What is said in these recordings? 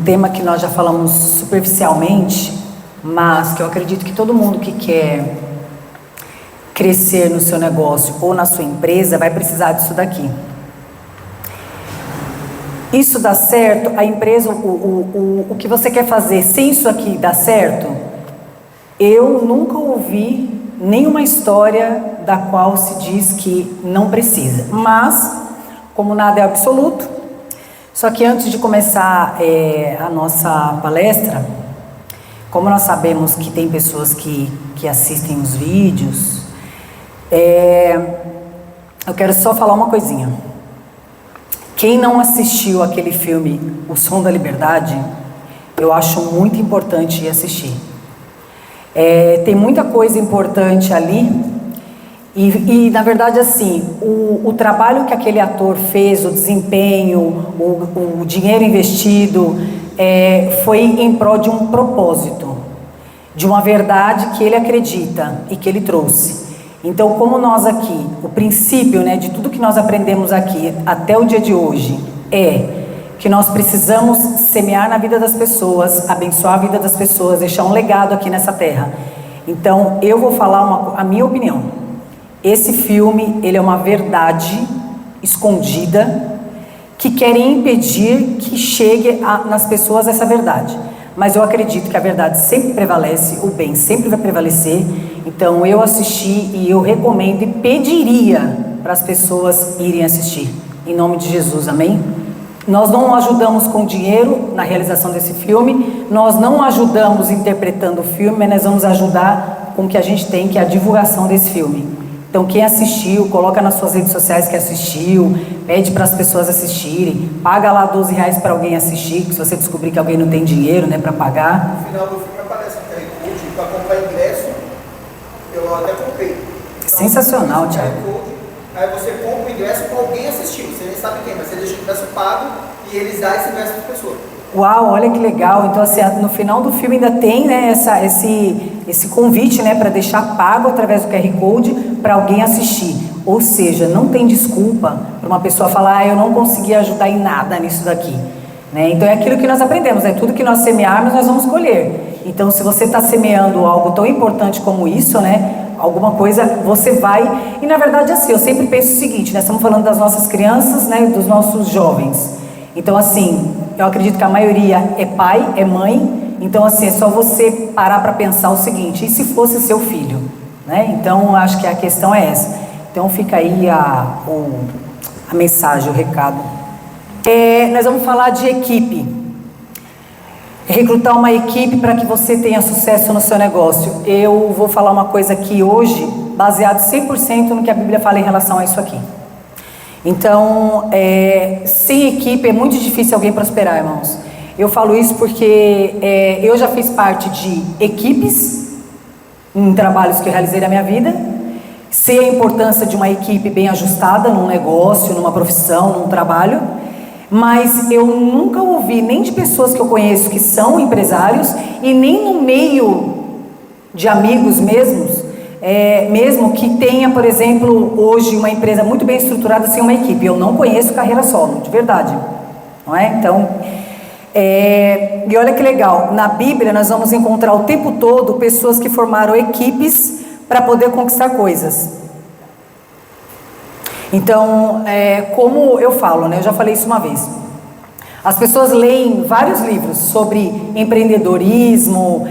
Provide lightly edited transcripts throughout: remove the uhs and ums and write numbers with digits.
um tema que nós já falamos superficialmente, mas que eu acredito que todo mundo que quer crescer no seu negócio ou na sua empresa vai precisar disso daqui. Isso dá certo, a empresa, o que você quer fazer sem isso aqui dar certo, eu nunca ouvi nenhuma história da qual se diz que não precisa, mas como nada é absoluto, só que antes de começar a nossa palestra, como nós sabemos que tem pessoas que assistem os vídeos, eu quero só falar uma coisinha. Quem não assistiu aquele filme O Som da Liberdade, eu acho muito importante ir assistir. Tem muita coisa importante ali e na verdade assim, o trabalho que aquele ator fez, o desempenho, o dinheiro investido, foi em prol de um propósito, de uma verdade que ele acredita e que ele trouxe. Então, como nós aqui, o princípio, de tudo que nós aprendemos aqui até o dia de hoje é que nós precisamos semear na vida das pessoas, abençoar a vida das pessoas, deixar um legado aqui nessa terra. Então, eu vou falar a minha opinião. Esse filme, ele é uma verdade escondida que querem impedir que chegue nas pessoas essa verdade. Mas eu acredito que a verdade sempre prevalece, o bem sempre vai prevalecer. Então eu assisti e eu recomendo e pediria para as pessoas irem assistir. Em nome de Jesus, amém? Nós não ajudamos com dinheiro na realização desse filme, nós não ajudamos interpretando o filme, mas nós vamos ajudar com o que a gente tem, que é a divulgação desse filme. Então quem assistiu, coloca nas suas redes sociais que assistiu, pede para as pessoas assistirem, paga lá R$12 para alguém assistir, se você descobrir que alguém não tem dinheiro, para pagar. No final do filme aparece um QR Code para comprar ingresso, eu até comprei. Então, sensacional, Thiago. Aí você compra o ingresso para alguém assistir, você nem sabe quem, mas você deixa o ingresso pago e eles dão esse ingresso para a pessoa. Uau, olha que legal. Então assim, no final do filme ainda tem esse convite para deixar pago através do QR Code para alguém assistir. Ou seja, não tem desculpa para uma pessoa falar, eu não consegui ajudar em nada nisso daqui. Então é aquilo que nós aprendemos, tudo que nós semearmos nós vamos colher. Então se você está semeando algo tão importante como isso, alguma coisa você vai. E na verdade assim, eu sempre penso o seguinte, estamos falando das nossas crianças, dos nossos jovens. Então assim, eu acredito que a maioria é pai, é mãe. Então assim, é só você parar para pensar o seguinte, e se fosse seu filho? Então acho que a questão é essa. Então fica aí a mensagem, o recado. Nós vamos falar de equipe. Recrutar uma equipe para que você tenha sucesso no seu negócio. Eu vou falar uma coisa aqui hoje, baseado 100% no que a Bíblia fala em relação a isso aqui. Então, sem equipe é muito difícil alguém prosperar, irmãos. Eu falo isso porque eu já fiz parte de equipes em trabalhos que eu realizei na minha vida. Sei a importância de uma equipe bem ajustada num negócio, numa profissão, num trabalho. Mas eu nunca ouvi nem de pessoas que eu conheço que são empresários e nem no meio de amigos mesmos, mesmo que tenha, por exemplo, hoje uma empresa muito bem estruturada sem uma equipe. Eu não conheço carreira solo, de verdade, não é? Então, e olha que legal, na Bíblia nós vamos encontrar o tempo todo pessoas que formaram equipes para poder conquistar coisas. Então, como eu falo, eu já falei isso uma vez, as pessoas leem vários livros sobre empreendedorismo,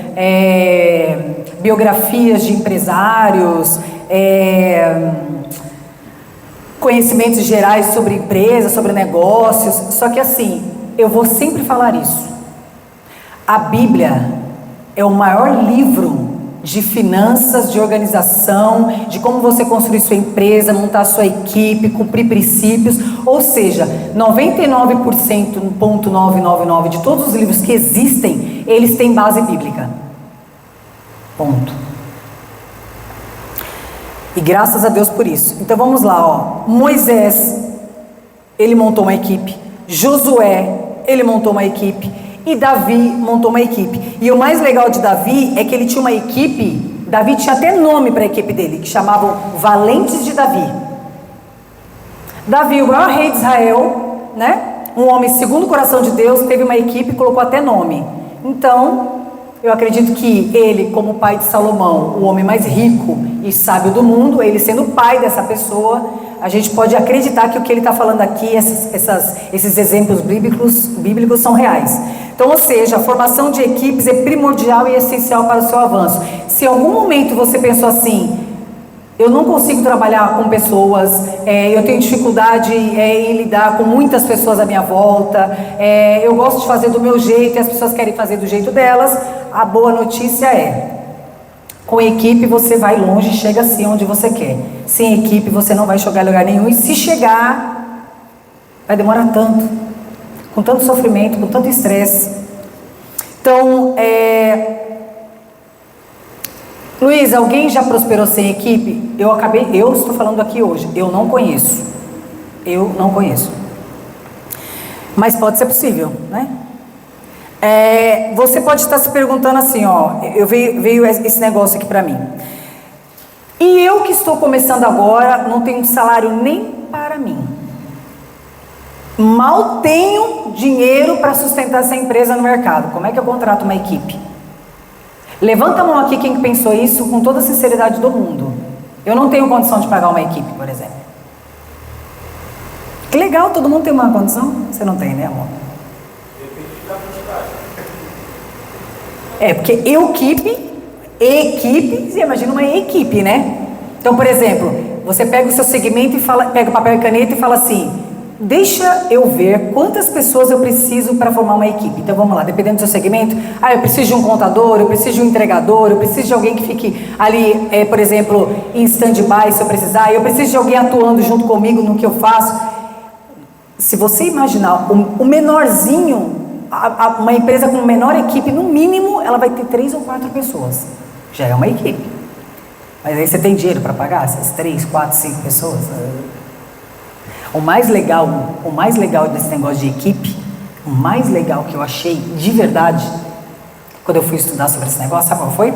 biografias de empresários, conhecimentos gerais sobre empresas, sobre negócios, só que assim, eu vou sempre falar isso, a Bíblia é o maior livro de finanças, de organização, de como você construir sua empresa, montar sua equipe, cumprir princípios, ou seja, 99,999% de todos os livros que existem, eles têm base bíblica. Ponto. E graças a Deus por isso. Então vamos lá, Moisés, ele montou uma equipe, Josué, ele montou uma equipe, e Davi montou uma equipe. E o mais legal de Davi é que ele tinha uma equipe, Davi tinha até nome para a equipe dele, que chamavam Valentes de Davi. Davi, o maior rei de Israel, Um homem segundo o coração de Deus, teve uma equipe e colocou até nome. Então, eu acredito que ele, como pai de Salomão, o homem mais rico e sábio do mundo, ele sendo o pai dessa pessoa, a gente pode acreditar que o que ele está falando aqui, esses exemplos bíblicos são reais. Então, ou seja, a formação de equipes é primordial e essencial para o seu avanço. Se em algum momento você pensou assim, eu não consigo trabalhar com pessoas, eu tenho dificuldade em lidar com muitas pessoas à minha volta, eu gosto de fazer do meu jeito e as pessoas querem fazer do jeito delas, a boa notícia é, com equipe você vai longe e chega assim onde você quer. Sem equipe você não vai chegar em lugar nenhum, e se chegar, vai demorar tanto, com tanto sofrimento, com tanto estresse. Então, Luiz, alguém já prosperou sem equipe? Eu estou falando aqui hoje, eu não conheço. Mas pode ser possível, né? Você pode estar se perguntando assim, veio esse negócio aqui para mim. E eu que estou começando agora, não tenho salário nem para mim. Mal tenho dinheiro para sustentar essa empresa no mercado. Como é que eu contrato uma equipe? Levanta a mão aqui quem pensou isso com toda a sinceridade do mundo. Eu não tenho condição de pagar uma equipe, por exemplo. Que legal, todo mundo tem uma condição? Você não tem, né, amor? Porque equipe, você imagina uma equipe, né? Então, por exemplo, você pega o seu segmento e pega papel e caneta e fala assim, deixa eu ver quantas pessoas eu preciso para formar uma equipe. Então vamos lá, dependendo do seu segmento, eu preciso de um contador, eu preciso de um entregador, eu preciso de alguém que fique ali, por exemplo, em stand-by se eu precisar, eu preciso de alguém atuando junto comigo no que eu faço. Se você imaginar o menorzinho, uma empresa com menor equipe, no mínimo, ela vai ter 3 ou 4 pessoas. Já é uma equipe. Mas aí você tem dinheiro para pagar essas 3, 4, 5 pessoas? O mais legal desse negócio de equipe, o mais legal que eu achei de verdade, quando eu fui estudar sobre esse negócio, sabe qual foi?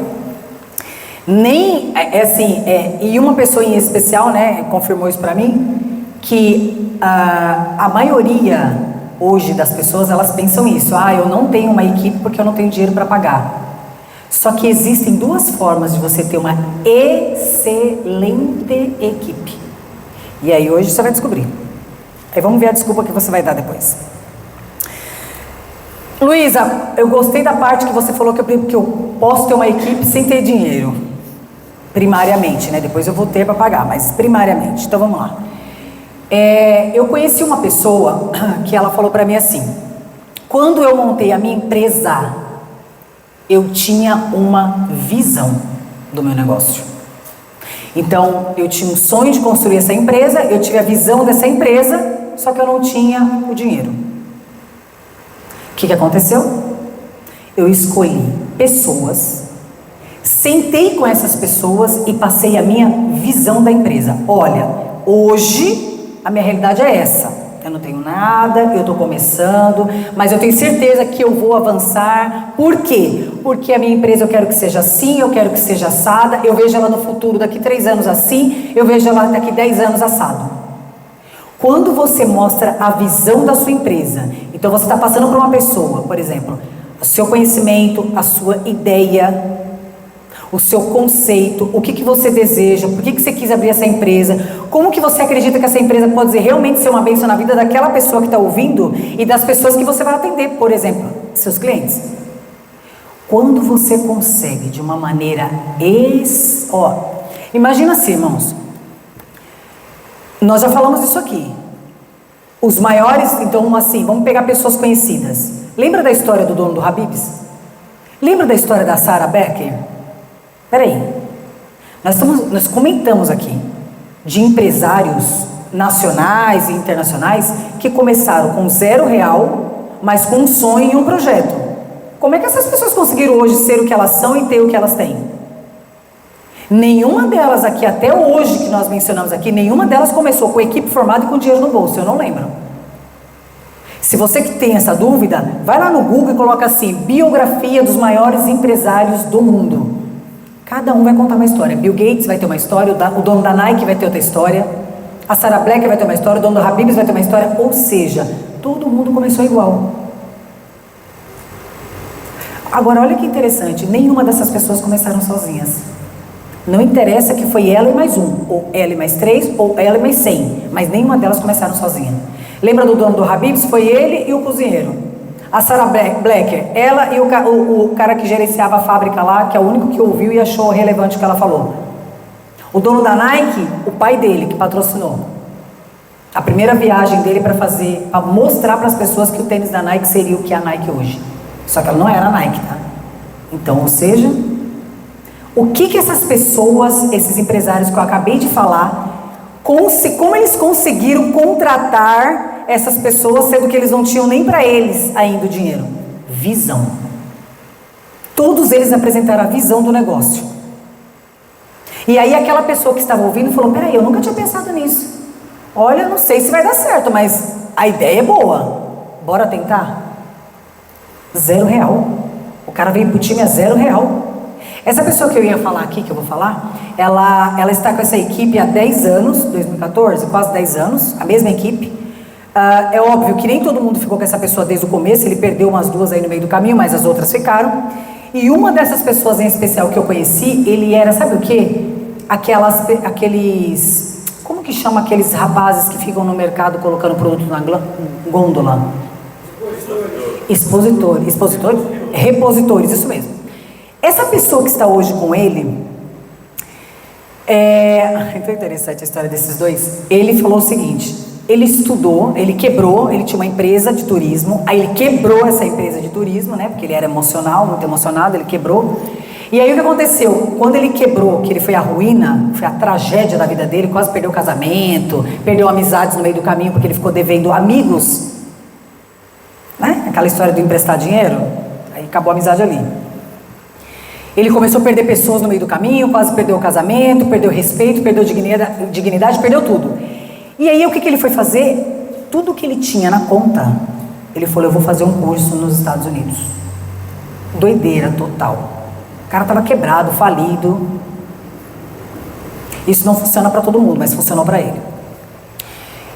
E uma pessoa em especial, né, confirmou isso para mim, que a maioria hoje das pessoas, elas pensam isso, eu não tenho uma equipe porque eu não tenho dinheiro para pagar. Só que existem 2 formas de você ter uma excelente equipe. E aí hoje você vai descobrir. Aí vamos ver a desculpa que você vai dar depois. Luísa, eu gostei da parte que você falou que eu posso ter uma equipe sem ter dinheiro. Primariamente, né? Depois eu vou ter para pagar, mas primariamente. Então vamos lá. Eu conheci uma pessoa que ela falou para mim assim, quando eu montei a minha empresa, eu tinha uma visão do meu negócio. Então, eu tinha um sonho de construir essa empresa, eu tive a visão dessa empresa, só que eu não tinha o dinheiro. O que aconteceu? Eu escolhi pessoas, sentei com essas pessoas e passei a minha visão da empresa. Olha, hoje a minha realidade é essa. Eu não tenho nada, eu estou começando, mas eu tenho certeza que eu vou avançar. Por quê? Porque a minha empresa eu quero que seja assim, eu quero que seja assada, eu vejo ela no futuro daqui 3 anos assim, eu vejo ela daqui 10 anos assado. Quando você mostra a visão da sua empresa, então você está passando por uma pessoa, por exemplo, o seu conhecimento, a sua ideia, o seu conceito, o que você deseja, por que você quis abrir essa empresa, como que você acredita que essa empresa pode realmente ser uma bênção na vida daquela pessoa que está ouvindo e das pessoas que você vai atender, por exemplo, seus clientes. Quando você consegue de uma maneira... imagina assim, irmãos, nós já falamos isso aqui, os maiores, então assim, vamos pegar pessoas conhecidas. Lembra da história do dono do Habib's? Lembra da história da Sarah Becker? Peraí, nós comentamos aqui de empresários nacionais e internacionais que começaram com R$0, mas com um sonho e um projeto. Como é que essas pessoas conseguiram hoje ser o que elas são e ter o que elas têm? Nenhuma delas aqui, até hoje que nós mencionamos aqui, nenhuma delas começou com equipe formada e com dinheiro no bolso, eu não lembro. Se você que tem essa dúvida, vai lá no Google e coloca assim, biografia dos maiores empresários do mundo. Cada um vai contar uma história. Bill Gates vai ter uma história, o dono da Nike vai ter outra história, a Sarah Becker vai ter uma história, o dono do Habib's vai ter uma história, ou seja, Todo mundo começou igual. Agora, olha que interessante, nenhuma dessas pessoas começaram sozinhas. Não interessa que foi ela e mais um, ou ela e mais 3, ou ela e mais 100, mas nenhuma delas começaram sozinha. Lembra do dono do Habib's? Foi ele e o cozinheiro. A Sarah Blacker, ela e o cara que gerenciava a fábrica lá, que é o único que ouviu e achou relevante o que ela falou. O dono da Nike, o pai dele, que patrocinou. A primeira viagem dele para mostrar para as pessoas que o tênis da Nike seria o que é a Nike hoje. Só que ela não era a Nike, tá? Então, ou seja, o que essas pessoas, esses empresários que eu acabei de falar, como eles conseguiram contratar essas pessoas, sendo que eles não tinham nem para eles ainda o dinheiro? Visão. Todos eles apresentaram a visão do negócio. E aí aquela pessoa que estava ouvindo falou: peraí, eu nunca tinha pensado nisso. Olha, eu não sei se vai dar certo, mas a ideia é boa. Bora tentar? R$0. O cara veio pro time a R$0. Essa pessoa que eu ia falar aqui, que eu vou falar, ela está com essa equipe há 10 anos, 2014, quase 10 anos, a mesma equipe. É óbvio que nem todo mundo ficou com essa pessoa desde o começo, ele perdeu umas 2 aí no meio do caminho, mas as outras ficaram. E uma dessas pessoas em especial que eu conheci, ele era, sabe o quê? Aqueles, como que chama aqueles rapazes que ficam no mercado colocando produto na gôndola? Expositores? Repositores, isso mesmo. Essa pessoa que está hoje com ele, então é interessante a história desses dois. Ele falou o seguinte: ele estudou, ele quebrou, ele tinha uma empresa de turismo, aí ele quebrou essa empresa de turismo, né, porque ele era emocional, muito emocionado, ele quebrou. E aí o que aconteceu? Quando ele quebrou, que ele foi a ruína, foi a tragédia da vida dele, quase perdeu o casamento, perdeu amizades no meio do caminho, porque ele ficou devendo amigos, né, aquela história do emprestar dinheiro, aí acabou a amizade ali. Ele começou a perder pessoas no meio do caminho, quase perdeu o casamento, perdeu o respeito, perdeu dignidade, perdeu tudo. E aí o que ele foi fazer? Tudo que ele tinha na conta, ele falou: eu vou fazer um curso nos Estados Unidos. Doideira total. O cara estava quebrado, falido. Isso não funciona para todo mundo, mas funcionou para ele.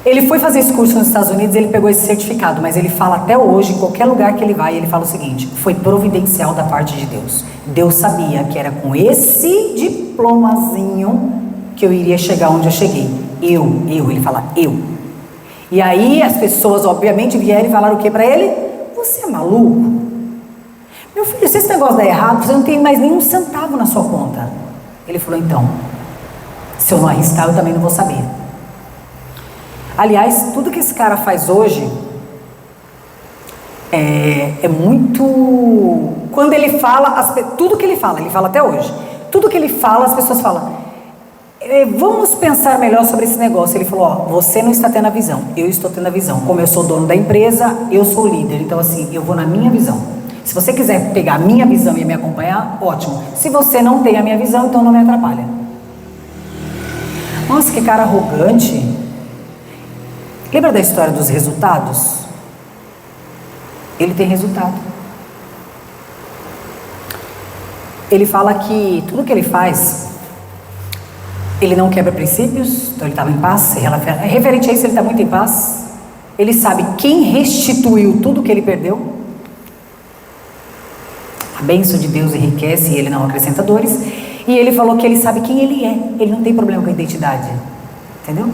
Ele foi fazer esse curso nos Estados Unidos, ele pegou esse certificado, mas ele fala até hoje, em qualquer lugar que ele vai, ele fala o seguinte: foi providencial da parte de Deus. Deus sabia que era com esse diplomazinho que eu iria chegar onde eu cheguei. Ele fala, eu. E aí as pessoas obviamente vieram e falaram o que para ele? Você é maluco? Meu filho, se esse negócio der errado, você não tem mais nenhum centavo na sua conta. Ele falou: então, se eu não arriscar, eu também não vou saber. Aliás, tudo que esse cara faz hoje é muito... Quando ele fala, tudo que ele fala até hoje, tudo que ele fala, as pessoas falam: vamos pensar melhor sobre esse negócio. Ele falou: ó, você não está tendo a visão, eu estou tendo a visão. Como eu sou dono da empresa, eu sou o líder, então assim, eu vou na minha visão. Se você quiser pegar a minha visão e me acompanhar, ótimo. Se você não tem a minha visão, então não me atrapalha. Nossa, que cara arrogante. Lembra da história dos resultados? Ele tem resultado. Ele fala que tudo que ele faz, ele não quebra princípios, então ele estava em paz. Referente a isso, ele está muito em paz. Ele sabe quem restituiu tudo que ele perdeu. A bênção de Deus enriquece e ele não acrescenta dores. E ele falou que ele sabe quem ele é. Ele não tem problema com a identidade. Entendeu?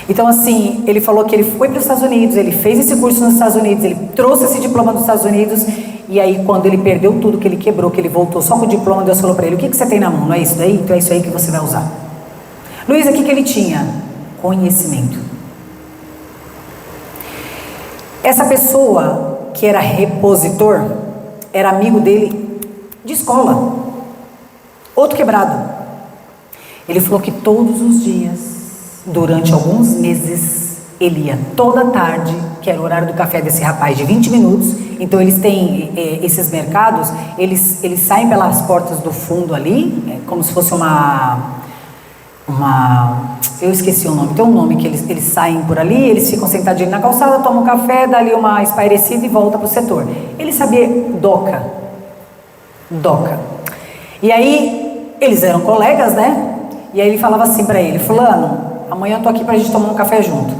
Então assim, ele falou que ele foi para os Estados Unidos, ele fez esse curso nos Estados Unidos, ele trouxe esse diploma dos Estados Unidos. E aí quando ele perdeu tudo, que ele quebrou, que ele voltou só com o diploma, Deus falou para ele: o que você tem na mão? Não é isso daí? Então é isso aí que você vai usar. Luiz, o que ele tinha? Conhecimento. Essa pessoa que era repositor, era amigo dele de escola, outro quebrado. Ele falou que todos os dias, durante alguns meses, ele ia toda tarde, que era o horário do café desse rapaz de 20 minutos, então eles têm esses mercados, eles saem pelas portas do fundo ali, como se fosse eu esqueci o nome, tem um nome que eles saem por ali, eles ficam sentadinhos na calçada, tomam café, dá ali uma espairecida e volta para o setor. Ele sabia doca. E aí, eles eram colegas, né? E aí ele falava assim para ele: fulano, amanhã eu tô aqui pra gente tomar um café junto.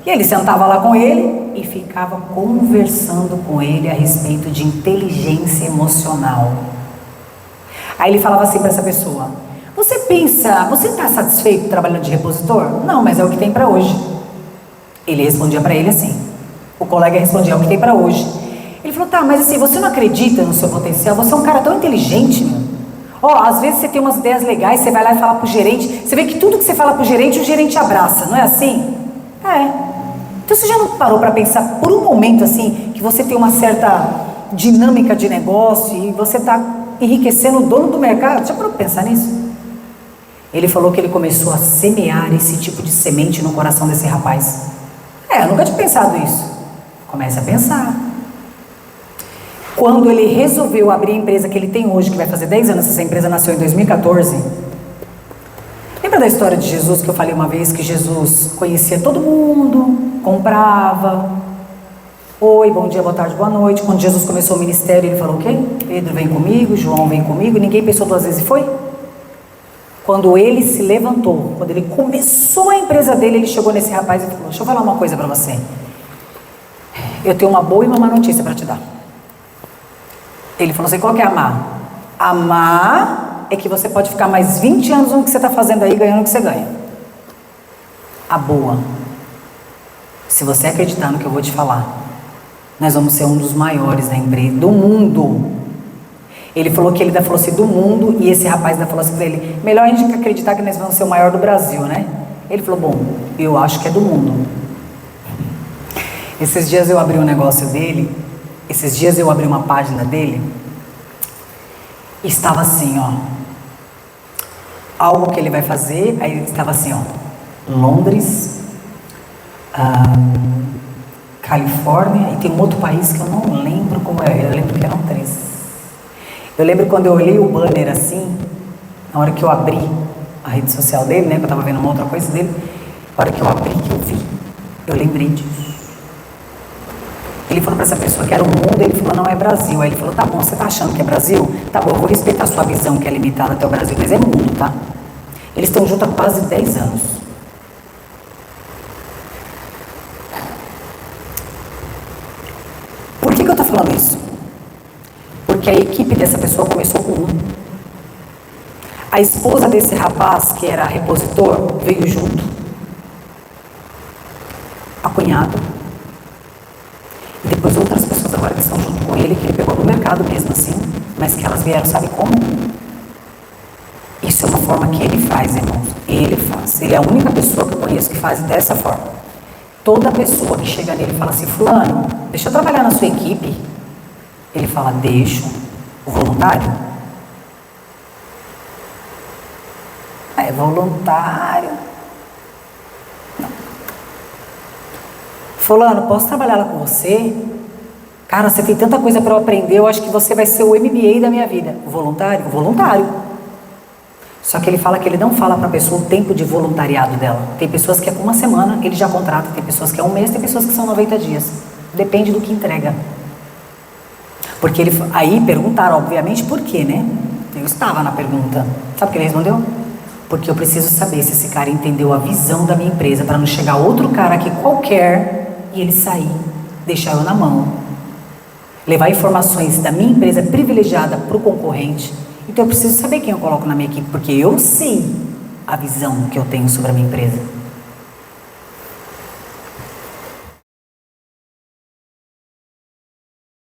E ele sentava lá com ele e ficava conversando com ele a respeito de inteligência emocional. Aí ele falava assim para essa pessoa: você está satisfeito trabalhando de repositor? Não, mas é o que tem para hoje. Ele respondia para ele assim, o colega respondia: é o que tem para hoje. Ele falou: tá, mas assim, você não acredita no seu potencial? Você é um cara tão inteligente, meu. Ó, às vezes você tem umas ideias legais, você vai lá e fala pro gerente, você vê que tudo que você fala pro gerente, o gerente abraça, não é assim? É. Então você já não parou para pensar por um momento assim, que você tem uma certa dinâmica de negócio e você está enriquecendo o dono do mercado? Já parou para pensar nisso? Ele falou que ele começou a semear esse tipo de semente no coração desse rapaz. Eu nunca tinha pensado isso. Comece a pensar. Quando ele resolveu abrir a empresa que ele tem hoje, que vai fazer 10 anos, essa empresa nasceu em 2014. Lembra da história de Jesus que eu falei uma vez, que Jesus conhecia todo mundo, comprava. Oi, bom dia, boa tarde, boa noite. Quando Jesus começou o ministério, ele falou o quê? Pedro vem comigo, João vem comigo, ninguém pensou 2 vezes e foi? Quando ele se levantou, quando ele começou a empresa dele, ele chegou nesse rapaz e falou: deixa eu falar uma coisa para você. Eu tenho uma boa e uma má notícia para te dar. Ele falou assim: qual que é a má? A má é que você pode ficar mais 20 anos no que você está fazendo aí, ganhando o que você ganha. A boa, se você acreditar no que eu vou te falar, nós vamos ser um dos maiores da empresa, do mundo. Ele falou que ele ainda falou assim, do mundo, e esse rapaz ainda falou assim para ele: melhor a gente acreditar que nós vamos ser o maior do Brasil, né? Ele falou: bom, eu acho que é do mundo. Esses dias eu abri um negócio dele, esses dias eu abri uma página dele, e estava assim, ó, algo que ele vai fazer, aí estava assim, ó, Londres, Califórnia, e tem um outro país que eu não lembro como é, eu lembro que eram 3. Eu lembro quando eu olhei o banner assim, na hora que eu abri a rede social dele, né, que eu estava vendo uma outra coisa dele, na hora que eu abri, que eu vi, eu lembrei disso. Ele falou para essa pessoa que era o mundo, ele falou: não, é Brasil. Aí ele falou: tá bom, você tá achando que é Brasil? Tá bom, eu vou respeitar a sua visão que é limitada até o Brasil, mas é mundo, tá? Eles estão juntos há quase 10 anos. Por que eu tô falando isso? Porque a equipe dessa pessoa começou com 1. A esposa desse rapaz, que era repositor, veio junto. A cunhada. E depois outras pessoas agora que estão junto com ele, que ele pegou no mercado mesmo assim, mas que elas vieram, sabe como? Isso é uma forma que ele faz, irmãos. Ele faz. Ele é a única pessoa que eu conheço que faz dessa forma. Toda pessoa que chega nele e fala assim: fulano, deixa eu trabalhar na sua equipe. Ele fala: deixo. O voluntário? É voluntário. Não. Fulano, posso trabalhar lá com você? Cara, você tem tanta coisa para eu aprender, eu acho que você vai ser o MBA da minha vida. O voluntário? O voluntário. Só que ele fala que ele não fala para a pessoa o tempo de voluntariado dela. Tem pessoas que é com 1 semana, ele já contrata, tem pessoas que é 1 mês, tem pessoas que são 90 dias. Depende do que entrega. Porque ele, aí perguntaram, obviamente, por quê, né? Eu estava na pergunta. Sabe o que ele respondeu? Porque eu preciso saber se esse cara entendeu a visão da minha empresa, para não chegar outro cara aqui qualquer e ele sair, deixar eu na mão, levar informações da minha empresa privilegiada para o concorrente. Então eu preciso saber quem eu coloco na minha equipe, porque eu sei a visão que eu tenho sobre a minha empresa.